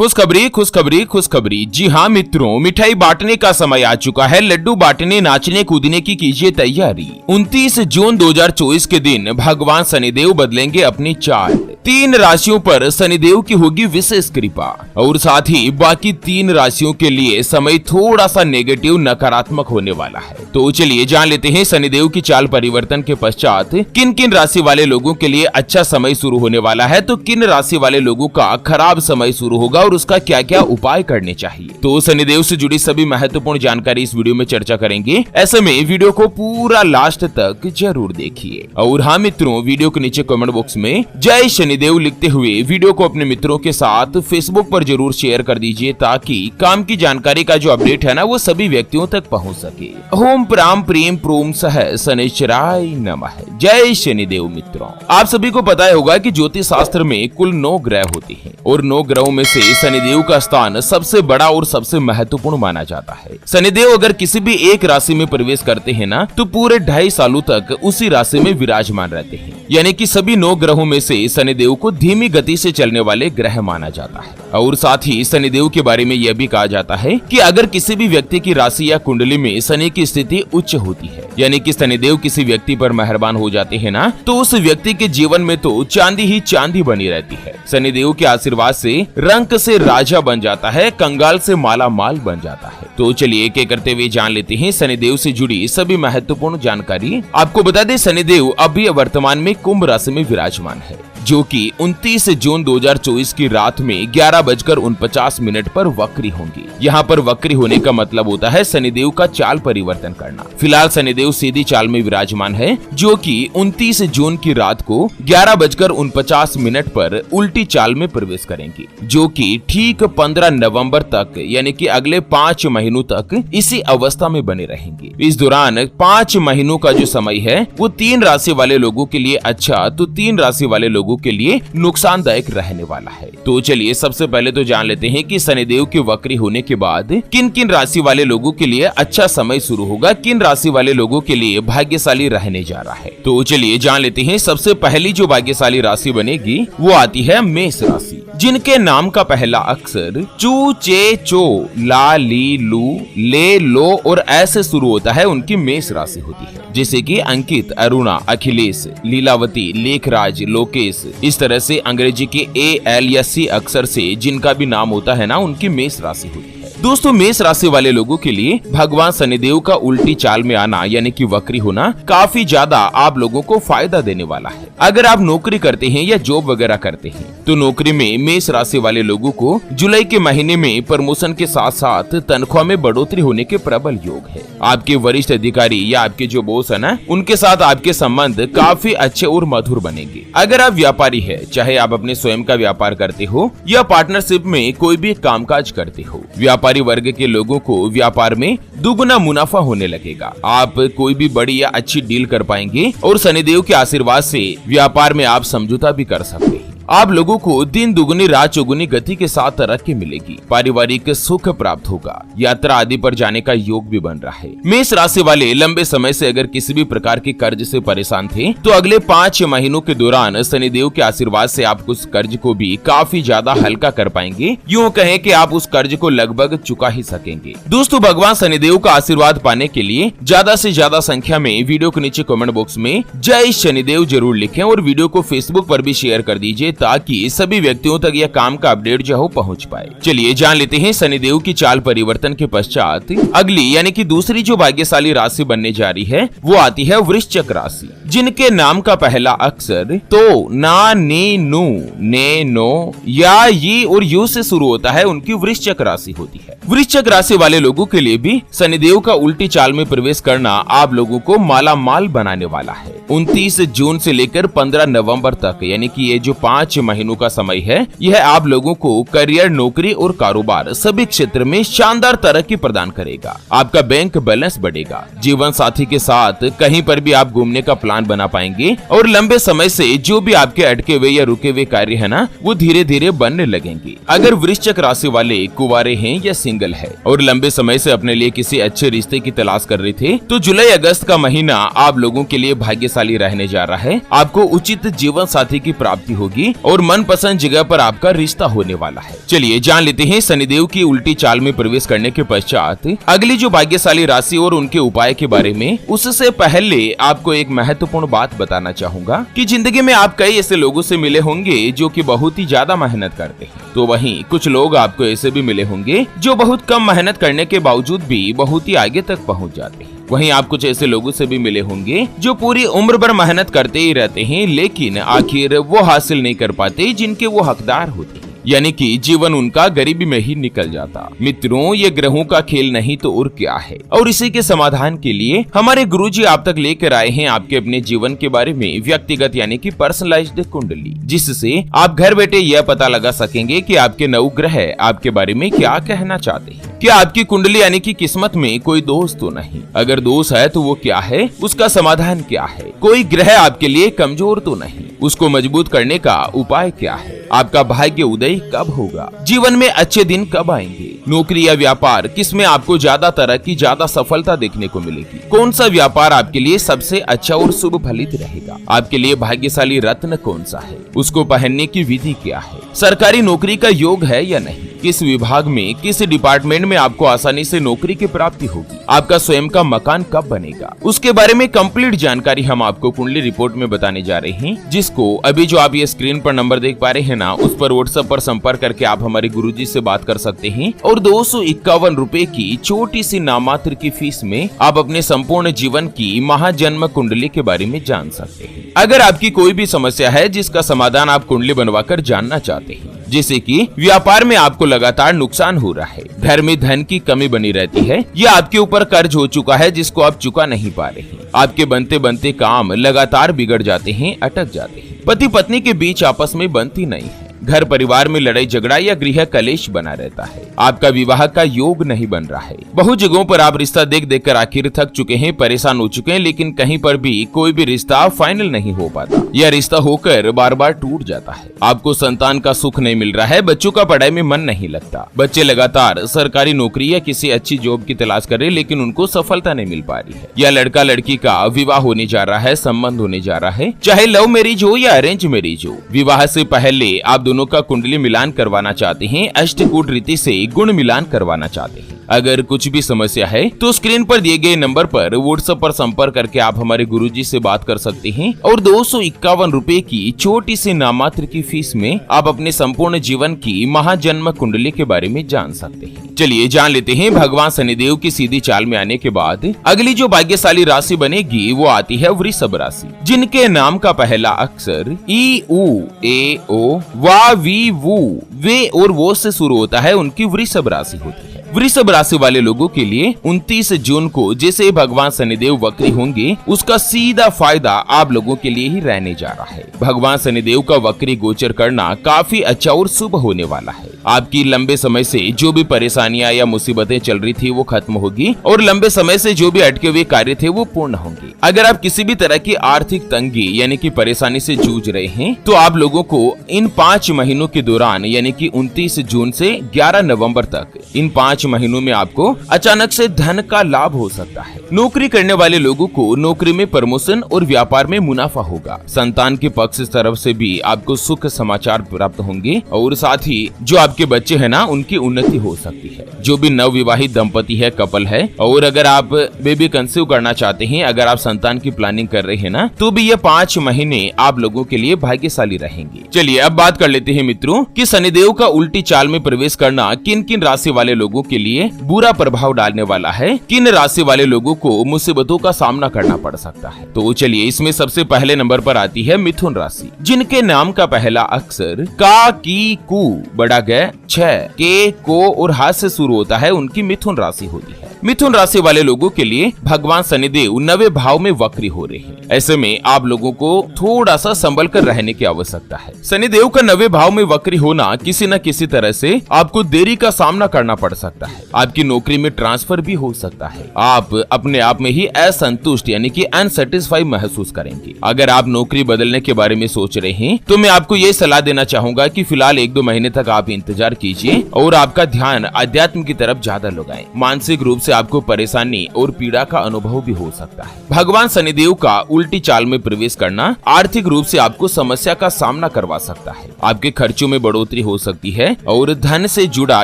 खुशखबरी खुशखबरी खुशखबरी। जी हाँ मित्रों, मिठाई बांटने का समय आ चुका है। लड्डू बांटने नाचने कूदने की कीजिए तैयारी। 29 जून 2024 के दिन भगवान शनिदेव बदलेंगे अपनी चाल। 3 राशियों पर शनिदेव की होगी विशेष कृपा और साथ ही बाकी 3 राशियों के लिए समय थोड़ा सा नेगेटिव नकारात्मक होने वाला है। तो चलिए जान लेते हैं शनिदेव की चाल परिवर्तन के पश्चात किन किन राशि वाले लोगों के लिए अच्छा समय शुरू होने वाला है, तो किन राशि वाले लोगों का खराब समय शुरू होगा और उसका क्या क्या उपाय करने चाहिए। तो शनिदेव से जुड़ी सभी महत्वपूर्ण जानकारी इस वीडियो में चर्चा करेंगे। ऐसे में वीडियो को पूरा लास्ट तक जरूर देखिए। और हाँ मित्रों, वीडियो के नीचे कमेंट बॉक्स में जय शनिदेव लिखते हुए वीडियो को अपने मित्रों के साथ फेसबुक पर जरूर शेयर कर दीजिए, ताकि काम की जानकारी का जो अपडेट है ना वो सभी व्यक्तियों तक पहुंच सके। ओम प्राम प्रेम प्रोम सह शनिश्चराय नमः। जय शनिदेव। मित्रों, आप सभी को पता होगा कि ज्योतिष शास्त्र में कुल 9 ग्रह होते हैं और 9 ग्रहों में से शनिदेव का स्थान सबसे बड़ा और सबसे महत्वपूर्ण माना जाता है। शनिदेव अगर किसी भी एक राशि में प्रवेश करते हैं ना, तो पूरे 2.5 सालों तक उसी राशि में विराजमान रहते हैं। यानी कि सभी 9 ग्रहों में से शनिदेव को धीमी गति से चलने वाले ग्रह माना जाता है। और साथ ही शनिदेव के बारे में यह भी कहा जाता है कि अगर किसी भी व्यक्ति की राशि या कुंडली में शनि की स्थिति उच्च होती है, यानी कि शनिदेव किसी व्यक्ति पर मेहरबान हो जाते हैं ना, तो उस व्यक्ति के जीवन में तो चांदी ही चांदी बनी रहती है। शनिदेव के आशीर्वाद से रंक से राजा बन जाता है, कंगाल से माला माल बन जाता है। तो चलिए एक एक करते हुए जान लेते हैं शनिदेव से जुड़ी सभी महत्वपूर्ण जानकारी। आपको बता दें, शनिदेव अभी वर्तमान में कुंभ राशि में विराजमान है, जो कि 29 जून 2024 की रात में 11:49 पर वक्री होंगी। यहाँ पर वक्री होने का मतलब होता है शनिदेव का चाल परिवर्तन करना। फिलहाल शनिदेव सीधी चाल में विराजमान है, जो कि 29 जून की रात को 11:49 पर उल्टी चाल में प्रवेश करेंगी, जो कि ठीक 15 नवंबर तक यानी कि अगले 5 महीनों तक इसी अवस्था में बने रहेंगी। इस दौरान 5 महीनों का जो समय है वो 3 राशि वाले लोगों के लिए अच्छा, तो 3 राशि वाले लोगों के लिए नुकसानदायक रहने वाला है। तो चलिए सबसे पहले तो जान लेते हैं कि शनिदेव के वक्री होने के बाद किन किन राशि वाले लोगों के लिए अच्छा समय शुरू होगा, किन राशि वाले लोगों के लिए भाग्यशाली रहने जा रहा है। तो चलिए जान लेते हैं। सबसे पहली जो भाग्यशाली राशि बनेगी वो आती है मेष राशि, जिनके नाम का पहला अक्षर चू चे चो ला ली लू ले लो और ऐसे शुरू होता है, उनकी मेष राशि होती है। जैसे कि अंकित, अरुणा, अखिलेश, लीलावती, लेखराज, लोकेश, इस तरह से अंग्रेजी के A, L या C अक्षर से जिनका भी नाम होता है ना, उनकी मेष राशि होती है। दोस्तों, मेष राशि वाले लोगों के लिए भगवान शनिदेव का उल्टी चाल में आना यानी कि वक्री होना काफी ज्यादा आप लोगों को फायदा देने वाला है। अगर आप नौकरी करते हैं या जॉब वगैरह करते हैं, तो नौकरी में मेष राशि वाले लोगों को जुलाई के महीने में प्रमोशन के साथ साथ तनख्वाह में बढ़ोतरी होने के प्रबल योग है। आपके वरिष्ठ अधिकारी या आपके जो बॉस है ना, उनके साथ आपके संबंध काफी अच्छे और मधुर बनेंगे। अगर आप व्यापारी है, चाहे आप अपने स्वयं का व्यापार करते हो या पार्टनरशिप में कोई भी कामकाज करते हो, व्यापारी वर्ग के लोगों को व्यापार में दुगुना मुनाफा होने लगेगा। आप कोई भी बड़ी या अच्छी डील कर पाएंगे और शनिदेव के आशीर्वाद से व्यापार में आप समझौता भी कर सकते हैं। आप लोगों को दिन दुगुनी रात चौगुनी गति के साथ तरक्की मिलेगी, पारिवारिक सुख प्राप्त होगा, यात्रा आदि पर जाने का योग भी बन रहा है। मेष राशि वाले लंबे समय से अगर किसी भी प्रकार के कर्ज से परेशान थे, तो अगले 5 महीनों के दौरान शनिदेव के आशीर्वाद से आप उस कर्ज को भी काफी ज्यादा हल्का कर पाएंगे। यूँ कहें कि आप उस कर्ज को लगभग चुका ही सकेंगे। दोस्तों, भगवान शनिदेव का आशीर्वाद पाने के लिए ज्यादा से ज्यादा संख्या में वीडियो के नीचे कमेंट बॉक्स में जय शनिदेव जरूर लिखें और वीडियो को फेसबुक पर भी शेयर कर दीजिए, ताकि सभी व्यक्तियों तक यह काम का अपडेट जो हो पहुंच पाए। चलिए जान लेते हैं शनिदेव की चाल परिवर्तन के पश्चात अगली यानी कि दूसरी जो भाग्यशाली राशि बनने जा रही है वो आती है वृश्चिक राशि, जिनके नाम का पहला अक्षर तो ना नी नू ने नो या ये और यू से शुरू होता है, उनकी वृश्चिक राशि होती है। वृश्चिक राशि वाले लोगों के लिए भी शनिदेव का उल्टी चाल में प्रवेश करना आप लोगों को माला माल बनाने वाला है। 29 जून से लेकर 15 नवंबर तक यानी कि ये जो 5 महीनों का समय है, यह आप लोगों को करियर, नौकरी और कारोबार सभी क्षेत्र में शानदार तरक्की प्रदान करेगा। आपका बैंक बैलेंस बढ़ेगा। जीवन साथी के साथ कहीं पर भी आप घूमने का प्लान प्लान बना पाएंगे और लंबे समय से जो भी आपके अटके हुए या रुके हुए कार्य है ना, वो धीरे धीरे बनने लगेंगे। अगर वृश्चिक राशि वाले कुंवारे हैं या सिंगल है और लंबे समय से अपने लिए किसी अच्छे रिश्ते की तलाश कर रहे थे, तो जुलाई अगस्त का महीना आप लोगों के लिए भाग्यशाली रहने जा रहा है। आपको उचित जीवन साथी की प्राप्ति होगी और मनपसंद जगह पर आपका रिश्ता होने वाला है। चलिए जान लेते हैं शनिदेव की उल्टी चाल में प्रवेश करने के पश्चात अगली जो भाग्यशाली राशि और उनके उपाय के बारे में। उससे पहले आपको एक महत्वपूर्ण बात बताना चाहूंगा कि जिंदगी में आप कई ऐसे लोगों से मिले होंगे जो कि बहुत ही ज्यादा मेहनत करते हैं, तो वहीं कुछ लोग आपको ऐसे भी मिले होंगे जो बहुत कम मेहनत करने के बावजूद भी बहुत ही आगे तक पहुंच जाते हैं। वहीं आप कुछ ऐसे लोगों से भी मिले होंगे जो पूरी उम्र भर मेहनत करते ही रहते हैं, लेकिन आखिर वो हासिल नहीं कर पाते जिनके वो हकदार होते हैं, यानी कि जीवन उनका गरीबी में ही निकल जाता। मित्रों, ये ग्रहों का खेल नहीं तो और क्या है। और इसी के समाधान के लिए हमारे गुरुजी आप तक लेकर आए हैं आपके अपने जीवन के बारे में व्यक्तिगत यानी कि पर्सनलाइज्ड कुंडली, जिससे आप घर बैठे यह पता लगा सकेंगे कि आपके नवग्रह आपके बारे में क्या कहना चाहते हैं। क्या आपकी कुंडली यानी कि किस्मत में कोई दोष तो नहीं? अगर दोष है तो वो क्या है, उसका समाधान क्या है? कोई ग्रह आपके लिए कमजोर तो नहीं, उसको मजबूत करने का उपाय क्या है? आपका भाग्य उदय कब होगा? जीवन में अच्छे दिन कब आएंगे? नौकरी या व्यापार, किसमें आपको ज्यादा तरक्की, ज्यादा सफलता देखने को मिलेगी? कौन सा व्यापार आपके लिए सबसे अच्छा और शुभ फलित रहेगा? आपके लिए भाग्यशाली रत्न कौन सा है? उसको पहनने की विधि क्या है? सरकारी नौकरी का योग है या नहीं? किस विभाग में, किस डिपार्टमेंट में आपको आसानी से नौकरी की प्राप्ति होगी? आपका स्वयं का मकान कब बनेगा? उसके बारे में कंप्लीट जानकारी हम आपको कुंडली रिपोर्ट में बताने जा रहे हैं, जिसको अभी जो आप ये स्क्रीन पर नंबर देख पा रहे हैं ना, उस पर व्हाट्सएप पर संपर्क करके आप हमारे गुरुजी से बात कर सकते हैं और 251 रुपए की छोटी सी नामात्र की फीस में आप अपने संपूर्ण जीवन की महाजन्म कुंडली के बारे में जान सकते हैं। अगर आपकी कोई भी समस्या है जिसका समाधान आप कुंडली बनवाकर जानना चाहते हैं, जैसे कि व्यापार में आपको लगातार नुकसान हो रहा है, घर में धन की कमी बनी रहती है, या आपके ऊपर कर्ज हो चुका है जिसको आप चुका नहीं पा रहे हैं, आपके बनते बनते काम लगातार बिगड़ जाते हैं, अटक जाते हैं, पति पत्नी के बीच आपस में बनती नहीं है, घर परिवार में लड़ाई झगड़ा या गृह कलेश बना रहता है, आपका विवाह का योग नहीं बन रहा है, बहुत जगहों पर आप रिश्ता देख देख कर आखिर थक चुके हैं, परेशान हो चुके हैं, लेकिन कहीं पर भी कोई भी रिश्ता फाइनल नहीं हो पाता, यह रिश्ता होकर बार बार टूट जाता है, आपको संतान का सुख नहीं मिल रहा है, बच्चों का पढ़ाई में मन नहीं लगता, बच्चे लगातार सरकारी नौकरी या किसी अच्छी जॉब की तलाश कर रहे लेकिन उनको सफलता नहीं मिल पा रही है, या लड़का लड़की का विवाह होने जा रहा है, संबंध होने जा रहा है, चाहे लव मैरिज हो या अरेंज मैरिज हो, विवाह से पहले आप दोनों का कुंडली मिलान करवाना चाहते हैं, अष्टकूट रीति से गुण मिलान करवाना चाहते हैं। अगर कुछ भी समस्या है तो स्क्रीन पर दिए गए नंबर पर व्हाट्सएप पर संपर्क करके आप हमारे गुरुजी से बात कर सकते हैं और 251 रुपए की छोटी सी नामात्र की फीस में आप अपने संपूर्ण जीवन की महाजन्म कुंडली के बारे में जान सकते हैं। चलिए जान लेते हैं भगवान शनिदेव की सीधी चाल में आने के बाद अगली जो भाग्यशाली राशि बनेगी वो आती है वृषभ राशि, जिनके नाम का पहला अक्षर ई उ ए ओ वा वी वू वे और वो से शुरू होता है, उनकी वृषभ राशि होती है। वृषभ राशि वाले लोगों के लिए 29 जून को जैसे भगवान शनिदेव वक्री होंगे, उसका सीधा फायदा आप लोगों के लिए ही रहने जा रहा है। भगवान शनिदेव का वक्री गोचर करना काफी अच्छा और शुभ होने वाला है। आपकी लंबे समय से जो भी परेशानियां या मुसीबतें चल रही थी वो खत्म होगी और लंबे समय से जो भी अटके हुए कार्य थे वो पूर्ण होंगे। अगर आप किसी भी तरह की आर्थिक तंगी यानी कि परेशानी से जूझ रहे हैं तो आप लोगों को इन 5 महीनों के दौरान यानी कि 29 जून से 11 नवंबर तक इन 5 महीनों में आपको अचानक से धन का लाभ हो सकता है। नौकरी करने वाले लोगों को नौकरी में प्रमोशन और व्यापार में मुनाफा होगा। संतान के पक्ष तरफ से भी आपको सुख समाचार प्राप्त होंगे और साथ ही जो आपके बच्चे हैं ना उनकी उन्नति हो सकती है। जो भी नवविवाहित दंपति है, कपल है और अगर आप बेबी कंसीव करना चाहते हैं, अगर आप संतान की प्लानिंग कर रहे हैं ना, तो भी ये 5 महीने आप लोगों के लिए भाग्यशाली रहेंगे। चलिए अब बात कर लेते हैं मित्रों कि शनिदेव का उल्टी चाल में प्रवेश करना किन किन राशि वाले लोगों के लिए बुरा प्रभाव डालने वाला है, किन राशि वाले लोगों को मुसीबतों का सामना करना पड़ सकता है। तो चलिए इसमें सबसे पहले नंबर पर आती है मिथुन राशि, जिनके नाम का पहला अक्षर का, की, कु, बड़ा ग, छ, के, को और हाथ से शुरू होता है, उनकी मिथुन राशि होती है। मिथुन राशि वाले लोगों के लिए भगवान शनिदेव 9वें भाव में वक्री हो रहे हैं। ऐसे में आप लोगों को थोड़ा सा संभल कर रहने की आवश्यकता है। शनिदेव का 9वें भाव में वक्री होना किसी न किसी तरह से आपको देरी का सामना करना पड़ सकता है। आपकी नौकरी में ट्रांसफर भी हो सकता है। आप अपने आप में ही असंतुष्ट यानी कि अनसेटिस्फाई महसूस करेंगे। अगर आप नौकरी बदलने के बारे में सोच रहे हैं तो मैं आपको ये सलाह देना चाहूंगा कि फिलहाल 1-2 महीने तक आप इंतजार कीजिए और आपका ध्यान अध्यात्म की तरफ ज्यादा लगाएं। मानसिक रूप से आपको परेशानी और पीड़ा का अनुभव भी हो सकता है। भगवान शनिदेव का उल्टी चाल में प्रवेश करना आर्थिक रूप से आपको समस्या का सामना करवा सकता है। आपके खर्चों में बढ़ोतरी हो सकती है और धन से जुड़ा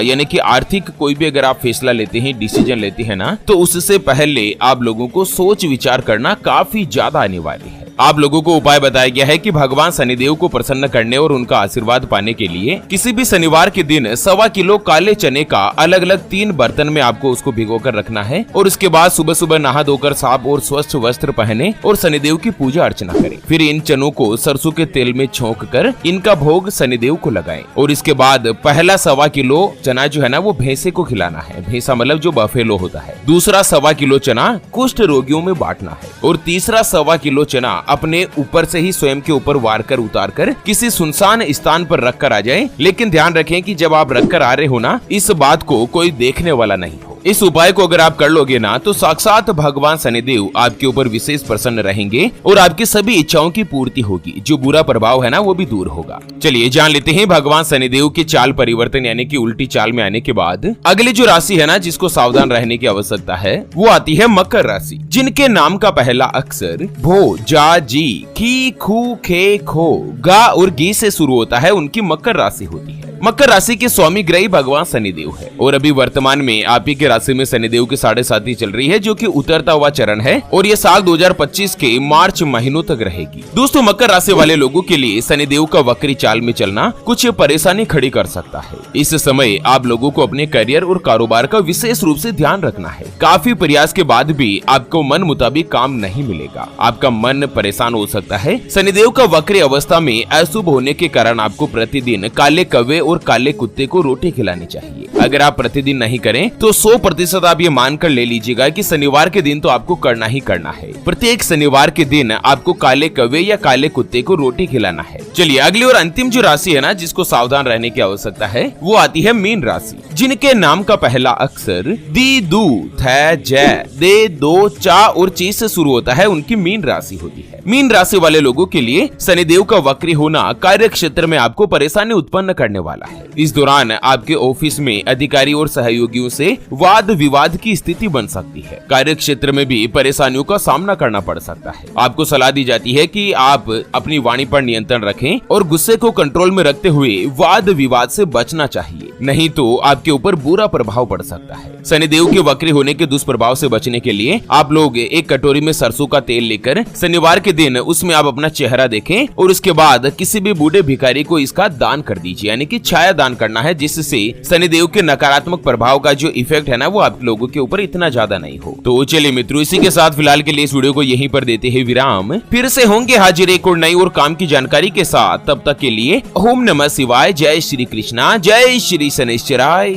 यानी कि आर्थिक कोई भी अगर आप फैसला लेते हैं, डिसीजन लेते हैं ना, तो उससे पहले आप लोगों को सोच विचार करना काफी ज्यादा अनिवार्य है। आप लोगों को उपाय बताया गया है कि भगवान शनिदेव को प्रसन्न करने और उनका आशीर्वाद पाने के लिए किसी भी शनिवार के दिन 1.25 किलो काले चने का अलग अलग 3 बर्तन में आपको उसको भिगोकर रखना है और उसके बाद सुबह सुबह नहा धोकर साफ और स्वच्छ वस्त्र पहने और शनिदेव की पूजा अर्चना करें। फिर इन चनों को सरसों के तेल में छोंक कर इनका भोग शनिदेव को लगाएं और इसके बाद पहला 1.25 किलो चना जो है ना वो भैंसे को खिलाना है। भैंसा मतलब जो बफेलो होता है। दूसरा 1.25 किलो चना कुष्ठ रोगियों में बांटना है और तीसरा 1.25 किलो चना अपने ऊपर से ही स्वयं के ऊपर वार कर उतार कर किसी सुनसान स्थान पर रख कर आ जाए। लेकिन ध्यान रखें कि जब आप रख कर आ रहे हो ना, इस बात को कोई देखने वाला नहीं हो। इस उपाय को अगर आप कर लोगे ना तो साक्षात भगवान शनिदेव आपके ऊपर विशेष प्रसन्न रहेंगे और आपकी सभी इच्छाओं की पूर्ति होगी। जो बुरा प्रभाव है ना वो भी दूर होगा। चलिए जान लेते हैं भगवान शनिदेव के चाल परिवर्तन यानी कि उल्टी चाल में आने के बाद अगली जो राशि है ना जिसको सावधान रहने की आवश्यकता है वो आती है मकर राशि। जिनके नाम का पहला अक्षर भो, जा, जी, खी, खू, खे, खो, गा और गी से शुरू होता है उनकी मकर राशि होती है। मकर राशि के स्वामी ग्रह भगवान शनिदेव है और अभी वर्तमान में आप ही के राशि में शनिदेव की 7.5 चल रही है जो कि उतरता हुआ चरण है और ये साल 2025 के मार्च महीनों तक रहेगी। दोस्तों मकर राशि वाले लोगों के लिए शनिदेव का वक्री चाल में चलना कुछ परेशानी खड़ी कर सकता है। इस समय आप लोगों को अपने करियर और कारोबार का विशेष रूप से ध्यान रखना है। काफी प्रयास के बाद भी आपको मन मुताबिक काम नहीं मिलेगा। आपका मन परेशान हो सकता है। शनिदेव का वक्री अवस्था में अशुभ होने के कारण आपको प्रतिदिन काले कौवे और काले कुत्ते को रोटी खिलानी चाहिए। अगर आप प्रतिदिन नहीं करें तो 100% आप ये मानकर ले लीजिएगा कि शनिवार के दिन तो आपको करना ही करना है। प्रत्येक शनिवार के दिन आपको काले कौवे या काले कुत्ते को रोटी खिलाना है। चलिए अगली और अंतिम जो राशि है ना जिसको सावधान रहने की आवश्यकता है वो आती है मीन राशि। जिनके नाम का पहला अक्षर दी, दू, थ, ज, दे, दो, चा और ची से शुरू होता है उनकी मीन राशि होती है। मीन राशि वाले लोगों के लिए शनिदेव का वक्री होना कार्य क्षेत्र में आपको परेशानी उत्पन्न करने वाला है। इस दौरान आपके ऑफिस में अधिकारी और सहयोगियों से वाद विवाद की स्थिति बन सकती है। कार्य क्षेत्र में भी परेशानियों का सामना करना पड़ सकता है। आपको सलाह दी जाती है कि आप अपनी वाणी पर नियंत्रण रखें और गुस्से को कंट्रोल में रखते हुए वाद विवाद से बचना चाहिए, नहीं तो आपके ऊपर बुरा प्रभाव पड़ सकता है। शनिदेव के वक्री होने के दुष्प्रभाव से बचने के लिए आप लोग एक कटोरी में सरसों का तेल लेकर शनिवार के दिन उसमें आप अपना चेहरा देखें और उसके बाद किसी भी बूढ़े भिखारी को इसका दान कर दीजिए, यानी कि छाया दान करना है, जिससे शनिदेव के नकारात्मक प्रभाव का जो इफेक्ट है ना वो आप लोगों के ऊपर इतना ज्यादा नहीं हो। तो चलिए मित्रों, इसी के साथ फिलहाल के लिए इस वीडियो को यहीं पर देते हैं विराम। फिर से होंगे हाजिर एक और नई और काम की जानकारी के साथ। तब तक के लिए ओम नमः शिवाय, जय श्री कृष्णा, जय श्री शनिश्चराय।